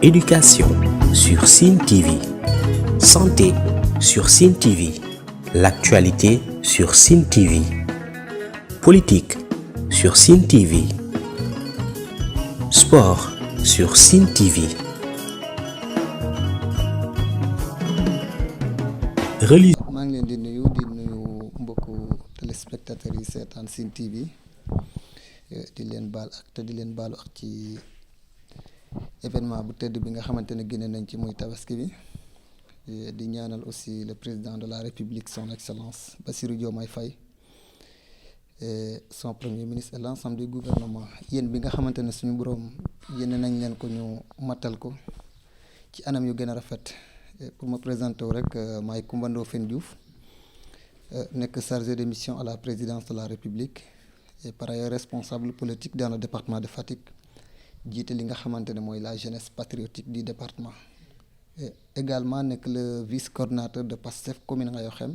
Éducation sur Sen TV. Santé sur Sen TV. L'actualité sur Sen TV. Politique sur Sen TV. Sport sur Sen TV. maa ngi leen di nuyu mbokku téléspectateurs yi seetaan Sen TV di leen baal ak te di leen baalu ak ci événement bu tëdd bi nga xamante ne génne nañ ci muy tabaski bi di ñaanal aussi le président de la république son excellence Bassirou Diomaye Faye et son premier ministre et l'ensemble du gouvernement yéen bi nga xamante ne suñu boroom yéene nañ leen ko ñu matal ko ci anam yu gën a rafet. Pour me présenter rek maay Coumba Ndoffène Diouf nekk chargé de mission à la présidence de la République et par ailleurs responsable politique dans le département de Fatick jiite li nga xamante ne mooy la jeunesse patriotique du département et également nekk le vice coordinateur de PASTEF commune Ngayokhem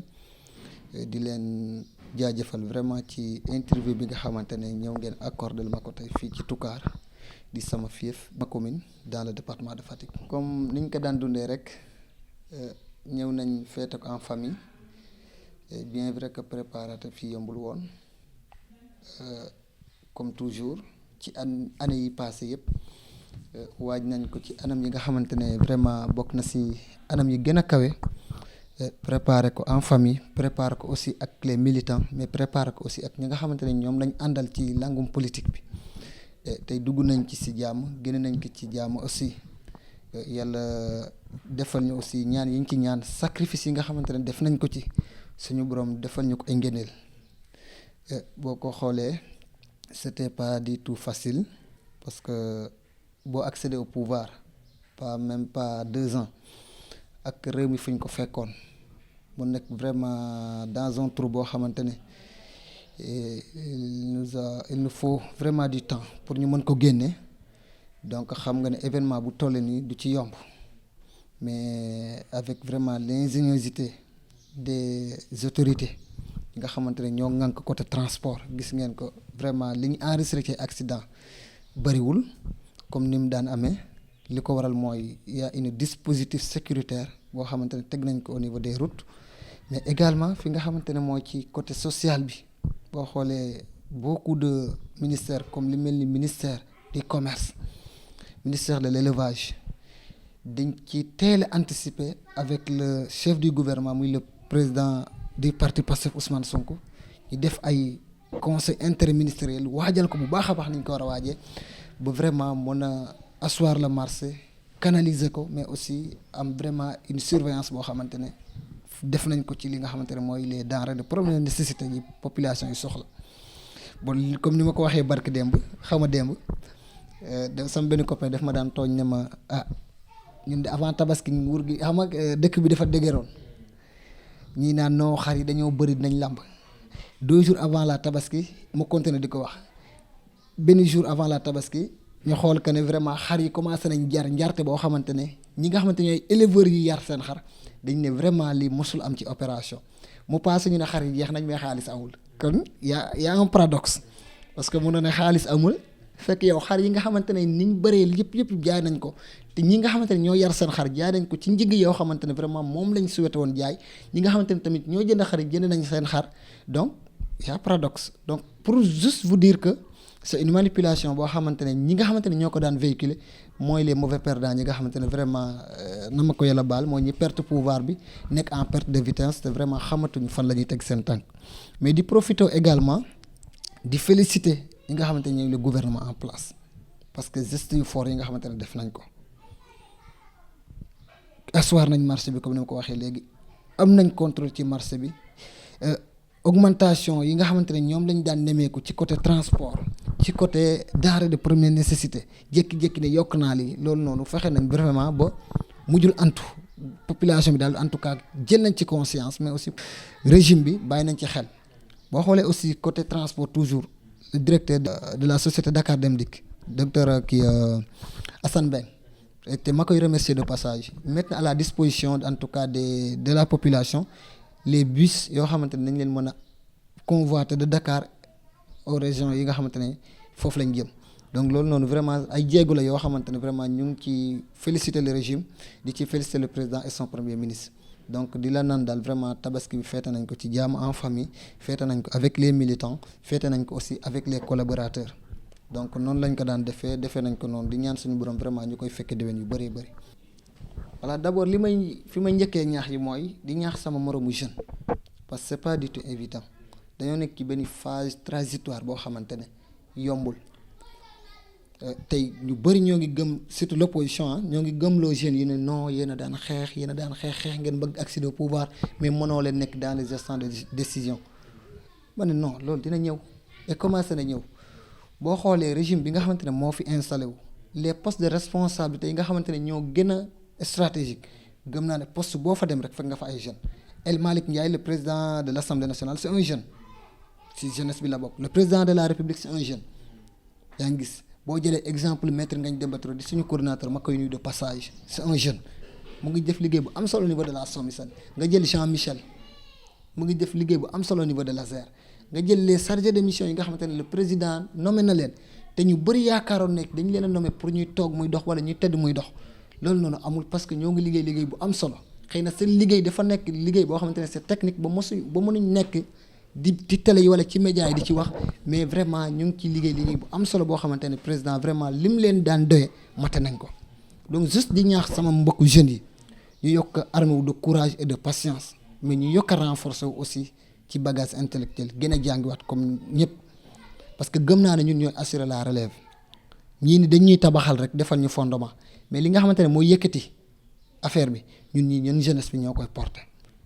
di leen jaajëfal vraiment ci interview bi nga xamante ne ñëw ngeen accordé ma ko tey fii ci Toucar di sama fief ma commune dans le département de Fatick. Comme niñ ko daan dundee rek. ñëw nañ feete ko en famille et bien vrai que préparatif fii yombul woon comme toujours ci année yi passé yëpp waaj nañ ko ci anam yi nga xamante ne vraiment bokk na si anam yi gën a kawe préparer ko en famille préparer ko aussi ak les militants mais préparer ko aussi ak ñi nga xamante ne ñoom lañ àndal ci langum politique bi tey dugg nañ ci si jàmm génn nañ ko ci jàmm aussi yàlla defal ñu aussi ñaan yi ñu ci ñaan sacrifice yi nga xamante ne def nañ ko ci suñu borom defal ñu ko ay ngëneel boo ko xoolee c'était pas du tout facile parce que boo accéder au pouvoir pas 2 ans ak réew mi fu ñu ko fekkoon mu nekk vraiment dans un trou boo xamante ne il nous faut vraiment du temps pour ñu mën ko génne donc xam nga ne événement bu toll nii du ci yomb. Mais avec vraiment l'ingéniosité des autorités nga xamante ne ñoo ŋànk côté transport gis ngeen ko vraiment li ñu enregistré ci accident bariwul comme ni mu daan amee li ko waral mooy y a une dispositif sécuritaire boo xamante ne teg nañ ko au niveau des routes mais également fi nga xamante ne mooy ci côté social bi boo xoolee beaucoup de ministères comme li mel ni ministère du commerce ministère de l'élevage dañ ci teel a anticiper avec le chef du gouvernement muy le président du parti Pastef Ousmane Sonko ñu def ay conseil interministériel waajal ko bu baax a baax ni ñu ko war a waajee ba vraiment mën a asseoir le marché canaliser ko mais aussi am vraiment une surveillance boo xamante ne def nañ ko ci li nga xamante ne mooy les denrées de première nécessité yi population yi soxla bon comme ni ma ko waxee barki démb sama benn copain daf ma daan tooñ ne ma ñun de avant tabaski nguur gi xam nga dëkk bi dafa dëgëroon ñii naan noo xar yi dañoo bëri dinañ làmb 2 jours avant la tabaski mu continué di ko wax benn jour avant la tabaski ñu xool que ne vraiment xar yi commencé nañ njarte boo xamante ne ñi nga xamante ñooy éleveurs yi yar seen xar dañ ne vraiment lii mosul am ci opération mu passé ñu ne xar yi jeex nañ mais xaalis amul kon y a un paradoxe parce que mënoon ne xaalis amul fekk yow xar yi nga xamante ne niñ bëree yëpp jaay nañ ko te ñi nga xamante ne ñoo yar seen xar jaay nañ ko ci njëg yoo xamante ne vraiment moom lañ souhaité woon jaay ñi nga xamante ne tamit ñoo jënd xar yi jënd nañ seen xar donc y a paradoxe donc pour juste vous dire que c'est une manipulation boo xamante ne ñi nga xamante ne ñoo ko daan véhiculer mooy les mauvais perdants ñi nga xamante ne vraiment na ma ko yàlla baal mooy ñi perte pouvoir bi nekk en perte de vitesse te vraiment xamatuñ fan la ñuy teg seen tànk mais di profiter également di féliciter ñi nga xamante ne ñooy le gouvernement en place parce que gestes yu fort yi nga xamante ne def nañ ko asseoir nañ marché bi comme ni ma ko waxee léegi am nañ contrôle ci marché bi augmentation yi nga xamante ne ñoom lañ daan nemeeku ci côté transport ci côté denrée de première nécessité jékki-jékki ne yokk naa lii loolu noonu fexe nañ vraiment ba mujjul antu population bi daal en tout cas jël nañ ci conscience mais aussi régime bi bàyyi nañ ci xel boo xoolee aussi côté transport toujours le directeur de la société Dakar Dem Dikk docteur Assane Beng te ma koy remercier de passage mettre à la disposition en tout cas de la population les bus yoo xamante ne nañ leen mën a convoiter de Dakar aux régions yi nga xamante ne foofu lañ jëm donc loolu noonu vraiment ay jéego la yoo xamante ne vraiment ñu ngi ci féliciter le régime di ci féliciter le président et son premier ministre donc di la naan daal vraiment tabaski bi feete nañ ko ci jàmm en famille feete nañ ko avec les militants feete nañ ko aussi avec les collaborateurs donc noonu lañ ko daan defee nañ ko noonu di ñaan suñu borom vraiment ñu koy fekke déwén yu bëree bëri. voilà d'abord fi may njëkkee ñaax yi mooy di ñaax sama moromu jeune parce que c'est pas du tout évident dañoo nekk ci benn phase transitoire boo xamante ne yombul tey ñu bëri ñoo ngi gëm surtout l'opposition ñoo ngi gëmloo jeunes yi ne non yéen a daan xeex ngeen bëgg accéder au pouvoir mais mënoo leen nekk dans les instants de décision ma ne non loolu dina ñëw et commencé na ñëw boo xoolee régime bi nga xamante ne moo fi installé wu les postes de responsabilité yi nga xamante ne ñoo gën a stratégique gëm naa ne poste boo fa dem rek fekk nga fa ay jeunes El Malick Ndiaye le président de l'Assemblée nationale c'est un jeune si jeunesse bi la bokk le président de la République c'est un jeune yaa ngi gis boo jëlee exemple maître Ngagne Demba Touré di suñu coordinateur ma koy nuyu de passage c'est un jeune mu ngi def liggéey bu am solo au niveau de la SOMISEN nga jël Jean Michel mu ngi def liggéey bu am solo au niveau de l'ASER nga jël les chargés de mission yi nga xamante ne le président nommé na leen te ñu bëri yaakaaroon nekk dañu leen a nommé pour ñuy toog muy dox wala ñuy tëdd muy dox loolu noonu amul parce que ñoo ngi liggéey bu am solo xëy na seen liggéey dafa nekk liggéey boo xamante ne c'est technique ba mënuñ nekk di télé yi wala ci média yi di ci wax mais vraiment ñu ngi ci liggéey bu am solo boo xamante ne président vraiment lim leen daan doye mate nañ ko donc juste di ñaax sama mbokku jeunes yi ñu yokk armé wu de courage et de patience mais ñu yokk a renforcer wu aussi ci bagage intellectuel gën a jàngiwaat comme ñëpp parce que gëm naa ne ñun ñooy assurer la relève ñii ni dañuy tabaxal rek defal ñu fondement mais li nga xamante ne mooy yëkkati affaire bi ñun jeunesse bi ñoo koy porter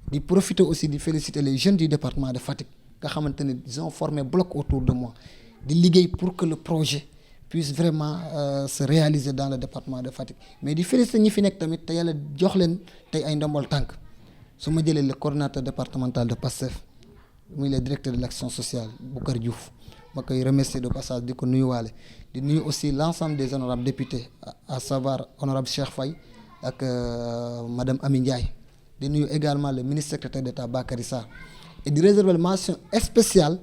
di profiter aussi di féliciter les jeunes du département de Fatick nga xamante ne ils ont formé bloc autour de moi di liggéey pour que le projet puisse vraiment se réaliser dans le département de Fatick mais di féliciter ñi fi nekk tamit te yàlla jox leen tey ay ndombol tànk su ma jëlee le coordonnateur départemental de PASTEF muy le directeur de l'action sociale Boucar Diouf ma koy remercier de passage di ko nuyuwaale di nuyu aussi l'ensemble des honorables députés à savoir honorable Cheikh Faye ak madame Ami Ndiaye di nuyu également le ministre secrétaire d'État Bakary Sarr et di réserver la mention spéciale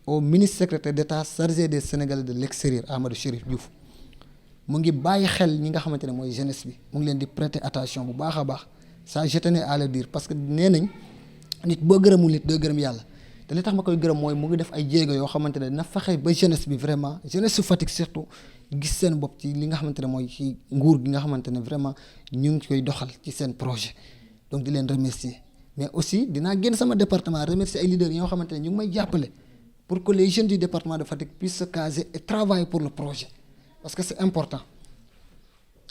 au ministre secrétaire d'État chargé des Sénégalais de l'extérieur Amadou Chérif Diouf mu ngi bàyyi xel ñi nga xamante ne mooy jeunesse bi mu ngi leen di prêter attention bu baax a baax ça je tenais à le dire parce que nee nañ nit boo gërëmul nit doo gërëm yàlla te li tax ma koy gërëm mooy mu ngi def ay jéego yoo xamante ne dina fexe ba jeunesse bi vraiment jeunesse su Fatick surtout gis seen bopp ci li nga xamante ne mooy ci nguur gi nga xamante ne vraiment ñu ngi koy doxal ci seen projet donc di leen remercier mais aussi dinaa génn sama département remercier ay leaders yoo xamante ne ñu ngi may jàppale pour que les jeunes du département de Fatick puissent se caser et travailler pour le projet parce que c'est important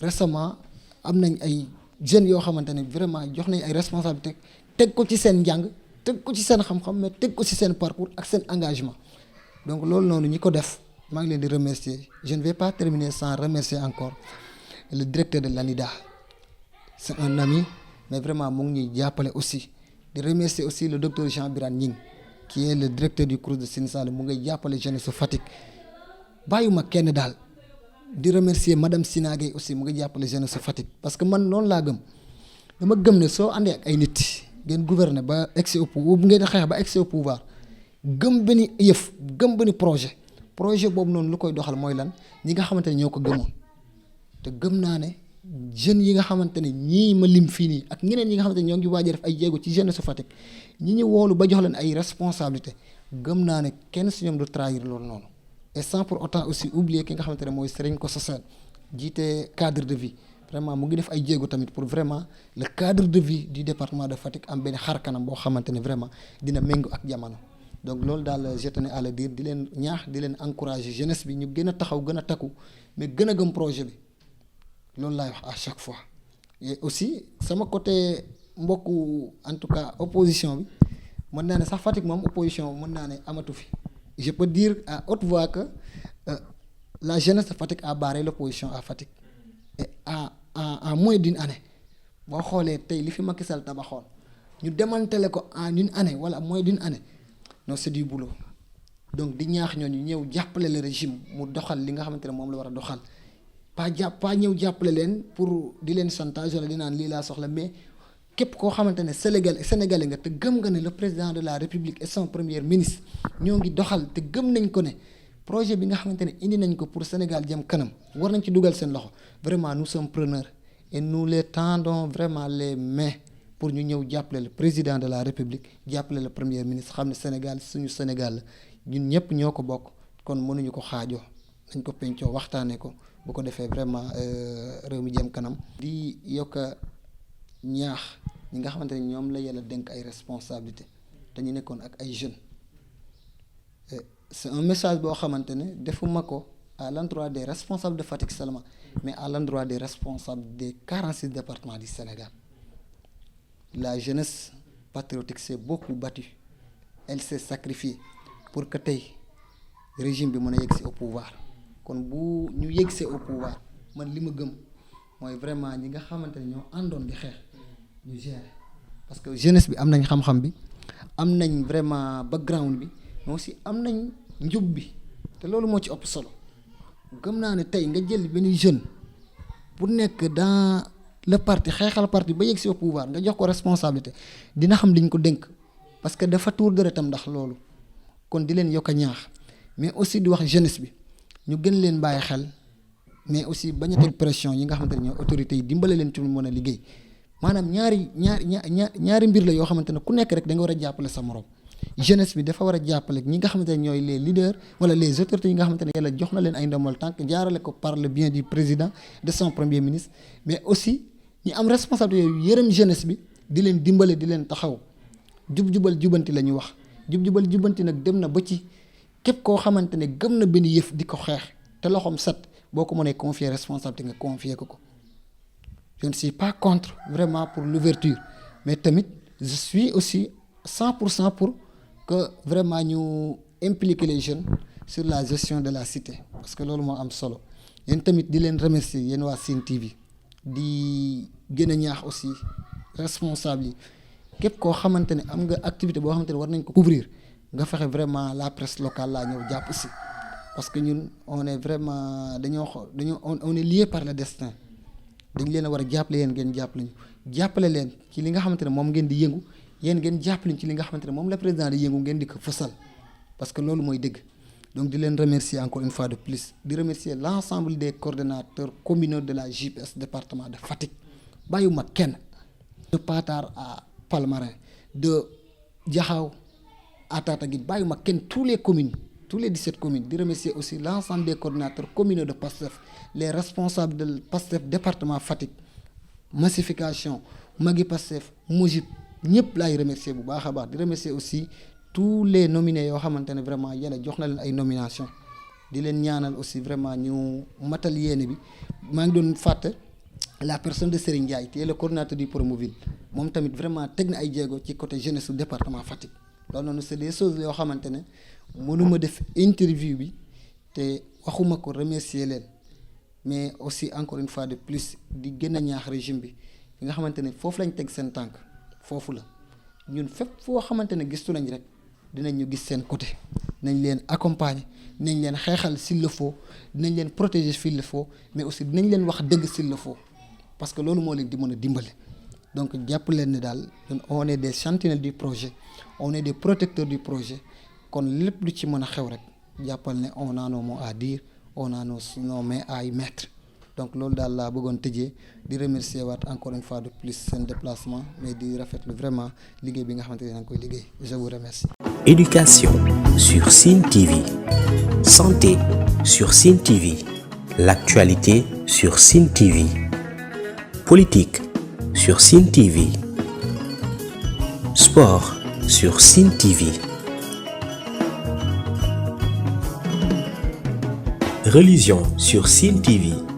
récemment am nañ ay jeunes yoo xamante ne vraiment jox nañ ay responsabilités teg ko ci seen njàng teg ko ci seen xam-xam mais teg ko ci seen parcours ak seen engagement donc loolu noonu ñi ko def maa ngi leen di remercier je ne vais pas terminer sans remercier encore le directeur de l'ANIDA c'est un ami mais vraiment mu ngi ñuy jàppale aussi di remercier aussi le docteur Jean Birane Gning qui est le directeur du CROUS de Sine Saloum mu ngay jàppale jeunesse su Fatick bàyyuma kenn daal di remercier madame Sina Gueye aussi mu ngi jàppale jeunesse su Fatick parce que man noonu laa gëm dama gëm ne soo àndee ak ay nit ngeen gouverner ba excès au pouvoir ngeen xeex ba excès au pouvoir gëm benn yëf gëm benn projet boobu noonu lu koy doxal mooy lan ñi nga xamante ne ñoo ko gëmoon te gëm naa ne jeunes yi nga xamante ne ñii ma lim fii nii ak ñeneen ñi nga xamante ne ñoo ngi waaj a def ay jéego ci jeunesse su Fatick ñi ñu woolu ba jox leen ay responsabilité gëm naa ne kenn si ñoom du trahir loolu noonu et sans pour autant aussi oublier ki nga xamante ne mooy Serigne Kosso Sène jiite cadre de vie vraiment mu ngi def ay jéego tamit pour vraiment le cadre de vie du département de Fatick am benn xar kanam boo xamante ne vraiment dina méngoo ak jamono donc loolu daal je tenais à le dire di leen ñaax di leen encourager jeunesse bi ñu gën a taxaw gën a takku mais gën a gëm projet bi loolu laay wax à chaque fois et aussi sama côté mbokku en tout cas opposition bi mën naa ne sax Fatick moom opposition mën naa ne amatu fi je peux dire à haute voix que la jeunesse de Fatick a barré l'opposition à Fatick et en moins d'une année boo xoolee tey li fi Macky Sall tabaxoon ñu démantelé ko en une année wala moins d'une année non c'est du boulot donc di ñaax ñooñu ñëw jàppale le régime mu doxal li nga xamante ne moom la war a doxal pas ñëw jàppale leen pour di leen chantage wala di naan lii laa soxla mais képp koo xamante ne sénégalais nga te gëm nga ne le président de la république et son premier ministre ñoo ngi doxal te gëm nañ ko ne projet bi nga xamante ne indi nañ ko pour Sénégal jëm kanam war nañ ci dugal seen loxo vraiment nous sommes preneurs et nous les tendons vraiment les mains pour ñu ñëw jàppale le président de la République jàppale le premier ministre xam ne Sénégal suñu Sénégal la ñun ñëpp ñoo ko bokk kon mënuñu ko xaajoo nañ ko pencoo waxtaanee ko bu ko defee vraiment réew mi jëm kanam. di yokk ñaax ñi nga xamante ne ñoom la yàlla dénk ay responsabilités dañu nekkoon ak ay jeunes c'est un message boo xamante ne defuma ko à l'endroit des responsables de Fatick seulement mais à l'endroit des responsables des 46 départements du Sénégal. La jeunesse patriotique s'est beaucoup battue elle s'est sacrifiée pour que tey régime bi mën a yegsi au pouvoir kon bu ñu yegsee au pouvoir man li ma gëm mooy vraiment ñi nga xamante ne ñoo àndoon di xeex ñu gérer parce que jeunesse bi am nañ xam-xam bi am nañ vraiment background bi mais aussi am nañ njub bi te loolu moo ci ëpp solo gëm naa ne tey nga jël benn jeune bu nekk dans le parti xeexal parti ba yegsi au pouvoir nga jox ko responsabilité dina xam liñ ko dénk parce que dafa tuur deretam ndax loolu kon di leen yokk a ñaax mais aussi di wax jeunesse bi ñu gën leen bàyyi xel mais aussi bañ a teg pression yi nga xamante ne ñoo autorités yi dimbale leen ci lu mën a liggéey maanaam ñaari mbir la yoo xamante ne ku nekk rek da nga war a jàppale sa morom jeunesse bi dafa war a jàppale ñi nga xamante ne ñooy les leaders wala les autorités yi nga xamante ne yàlla jox na leen ay ndombal tànk jaarale ko par le bien du président de son premier ministre mais aussi ñi am responsabilité yooyu yërëm jeunesse bi di leen dimbale di leen taxaw jub-jubal jubanti la ñu wax jub-jubal jubanti nag dem na ba ci képp koo xamante ne gëm na benn yëf di ko xeex te loxoom set boo ko mënee confier responsabilité nga confier ko. Je ne suis pas contre vraiment pour l'ouverture mais tamit je suis aussi 100% pour que vraiment ñu impliquer les jeunes sur la gestion de la cité parce que loolu moo am solo yéen tamit di leen remercier yéen waa Sen TV di gën a ñaax aussi responsable yi képp koo xamante ne am nga activité boo xamante ne war nañ ko couvrir nga fexe vraiment la presse locale laa ñëw jàpp si parce que ñun on est vraiment on est lié par le destin dañ leen a war a jàppale yéen ngeen jàppale leen ci li nga xamante ne moom ngeen di yëngu yéen ngeen jàppale ci li nga xamante ne moom la président di yëngu ngeen di ko fësal parce que loolu mooy dëgg donc di leen remercier encore une fois de plus di remercier l'ensemble des coordonnateurs communaux de la JPS département de Fatick bàyyiwuma kenn de Patar à Palmarin de Diakhao à Tataguine bàyyiwuma kenn tous les communes tous les 17 communes di remercier aussi l'ensemble des coordonnateurs communaux de PASTEF les responsables de PASTEF département Fatick massification Magui PASTEF Mojib ñëpp laay remercier bu baax a baax di remercier aussi tous les nominés yoo xamante ne vraiment yàlla jox na leen ay nomination di leen ñaanal aussi vraiment ñu matal yéene bi maa ngi doon fàtte la personne de Serigne Ndiaye qui est le coordinateur du Promoville moom tamit vraiment teg na ay jéego ci côté jeunesse su département Fatick loolu noonu c'est des choses yoo xamante ne mënuma def interview bi te waxuma ko remercier leen mais aussi encore une fois de plus di gën a ñaax régime bi nga xamante ne foofu lañ teg seen tànk foofu la ñun fépp foo xamante ne gistu nañ rek dinañ ñu gis seen côté dinañ leen accompagner dinañ leen xeexal s'il le faut dinañ leen protéger s'il le faut mais aussi dinañ leen wax dëgg s'il le faut parce que loolu moo leen di mën a dimbale donc jàpp leen ne daal on est des sentinelles du projet on est des protecteurs du projet kon lépp lu ci mën a xew rek jàppal ne on a nos mots à dire on a nos mains à y mettre donc loolu daal laa bëggoon tëjee di remercier waat encore une fois de plus seen déplacement mais di rafetlu vraiment liggéey bi nga xamante ne da nga koy liggéey je vous remercie. Éducation sur Sen TV, santé sur Sen TV, l'actualité sur Sen TV, politique sur Sen TV, sport sur Sen TV, religion sur Sen TV.